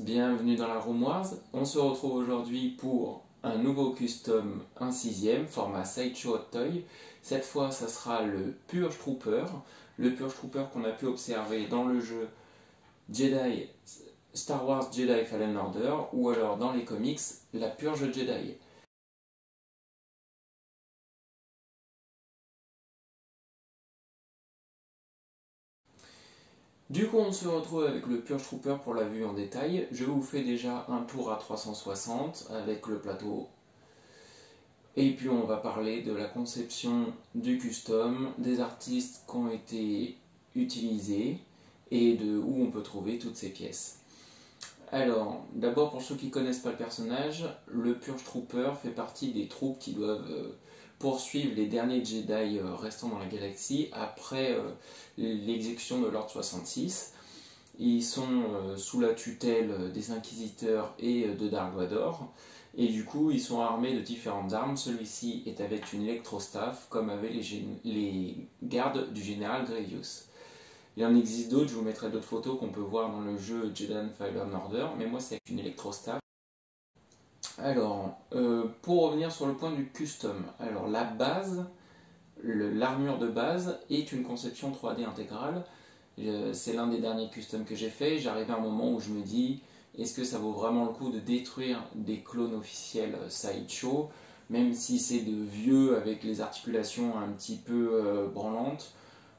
bienvenue dans la Room Wars. On se retrouve aujourd'hui pour un nouveau custom 1/6, format Sideshow Hot Toy. Cette fois, ça sera le Purge Trooper. Le Purge Trooper qu'on a pu observer dans le jeu Jedi, Star Wars Jedi Fallen Order, ou alors dans les comics, la Purge Jedi. Du coup, on se retrouve avec le Purge Trooper pour la vue en détail. Je vous fais déjà un tour à 360 avec le plateau. Et puis on va parler de la conception du custom, des artistes qui ont été utilisés et de où on peut trouver toutes ces pièces. Alors, d'abord pour ceux qui ne connaissent pas le personnage, le Purge Trooper fait partie des troupes qui doivent poursuivre les derniers Jedi restants dans la galaxie après l'exécution de l'Ordre 66. Ils sont sous la tutelle des Inquisiteurs et de Dark Vador, et du coup ils sont armés de différentes armes. Celui-ci est avec une électrostaff, comme avaient les gardes du général Grievous. Il en existe d'autres, je vous mettrai d'autres photos qu'on peut voir dans le jeu Jedi Fallen Order, mais moi c'est avec une électrostaff. Alors, pour revenir sur le point du custom, alors la base, l'armure de base est une conception 3D intégrale. C'est l'un des derniers customs que j'ai fait. J'arrive à un moment où je me dis, est-ce que ça vaut vraiment le coup de détruire des clones officiels Sideshow, même si c'est de vieux avec les articulations un petit peu branlantes,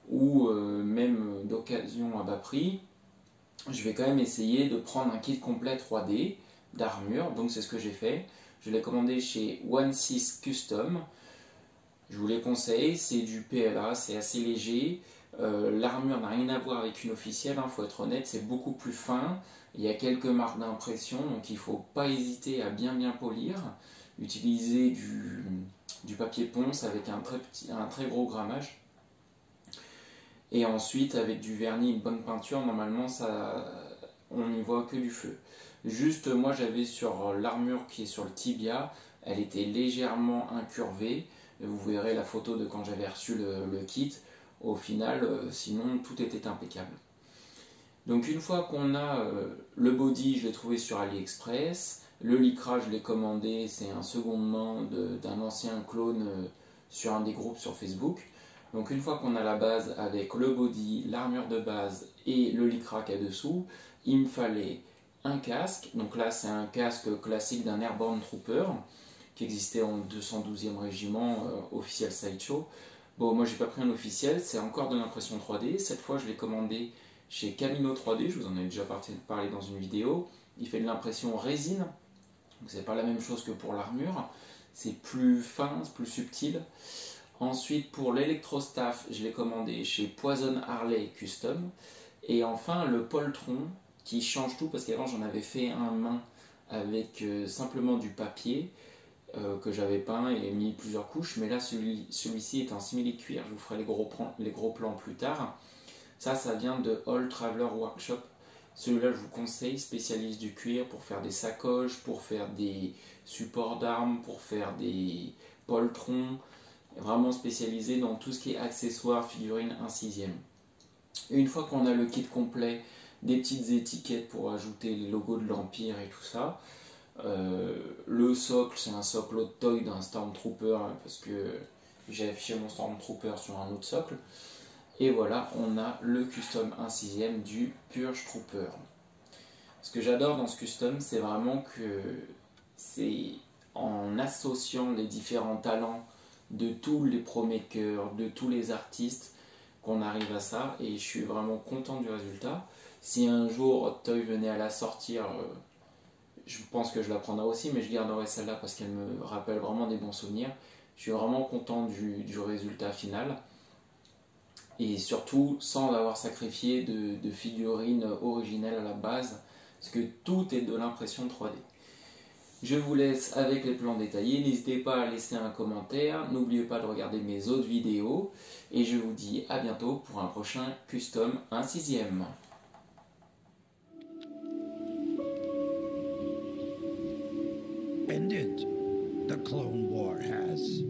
ou même d'occasion à bas prix. Je vais quand même essayer de prendre un kit complet 3D d'armure, donc c'est ce que j'ai fait. Je l'ai commandé chez 16 Custom. Je vous les conseille, c'est du PLA, c'est assez léger. L'armure n'a rien à voir avec une officielle, faut être honnête, c'est beaucoup plus fin. Il y a quelques marques d'impression, donc il ne faut pas hésiter à bien polir. Utiliser du papier ponce avec un très gros grammage. Et ensuite, avec du vernis, une bonne peinture, normalement, on n'y voit que du feu. Juste, moi, j'avais sur l'armure qui est sur le tibia, elle était légèrement incurvée. Vous verrez la photo de quand j'avais reçu le kit. Au final, sinon, tout était impeccable. Donc, une fois qu'on a le body, je l'ai trouvé sur AliExpress. Le lycra, je l'ai commandé, c'est un second main d'un ancien clone sur un des groupes sur Facebook. Donc une fois qu'on a la base avec le body, l'armure de base et le lycra qu'il y a dessous, il me fallait un casque. Donc là c'est un casque classique d'un Airborne Trooper qui existait en 212e régiment officiel Sideshow. Bon, moi j'ai pas pris un officiel, c'est encore de l'impression 3D. Cette fois je l'ai commandé chez Camino 3D, je vous en ai déjà parlé dans une vidéo. Il fait de l'impression résine, donc c'est pas la même chose que pour l'armure. C'est plus fin, plus subtil. Ensuite, pour l'électrostaff, je l'ai commandé chez Poison Harley Custom. Et enfin, le poltron qui change tout, parce qu'avant j'en avais fait un main avec simplement du papier que j'avais peint et mis plusieurs couches. Mais là, celui-ci est en simili-cuir. Je vous ferai les gros plans plus tard. Ça vient de All Traveler Workshop. Celui-là, je vous conseille, spécialiste du cuir pour faire des sacoches, pour faire des supports d'armes, pour faire des poltrons. Vraiment spécialisé dans tout ce qui est accessoires, figurines 1/6. Et une fois qu'on a le kit complet, des petites étiquettes pour ajouter les logos de l'Empire et tout ça, le socle, c'est un socle Hot Toy d'un Stormtrooper, parce que j'ai affiché mon Stormtrooper sur un autre socle. Et voilà, on a le custom 1/6 du Purge Trooper. Ce que j'adore dans ce custom, c'est vraiment que c'est en associant les différents talents de tous les pro-makers, de tous les artistes qu'on arrive à ça, et je suis vraiment content du résultat. Si un jour Hot Toy venait à la sortir, je pense que je la prendrai aussi, mais je garderai celle-là parce qu'elle me rappelle vraiment des bons souvenirs. Je suis vraiment content du résultat final, et surtout sans avoir sacrifié de figurines originelles à la base, parce que tout est de l'impression 3D. Je vous laisse avec les plans détaillés, n'hésitez pas à laisser un commentaire, n'oubliez pas de regarder mes autres vidéos, et je vous dis à bientôt pour un prochain custom 1/6. Ended. The Clone War has.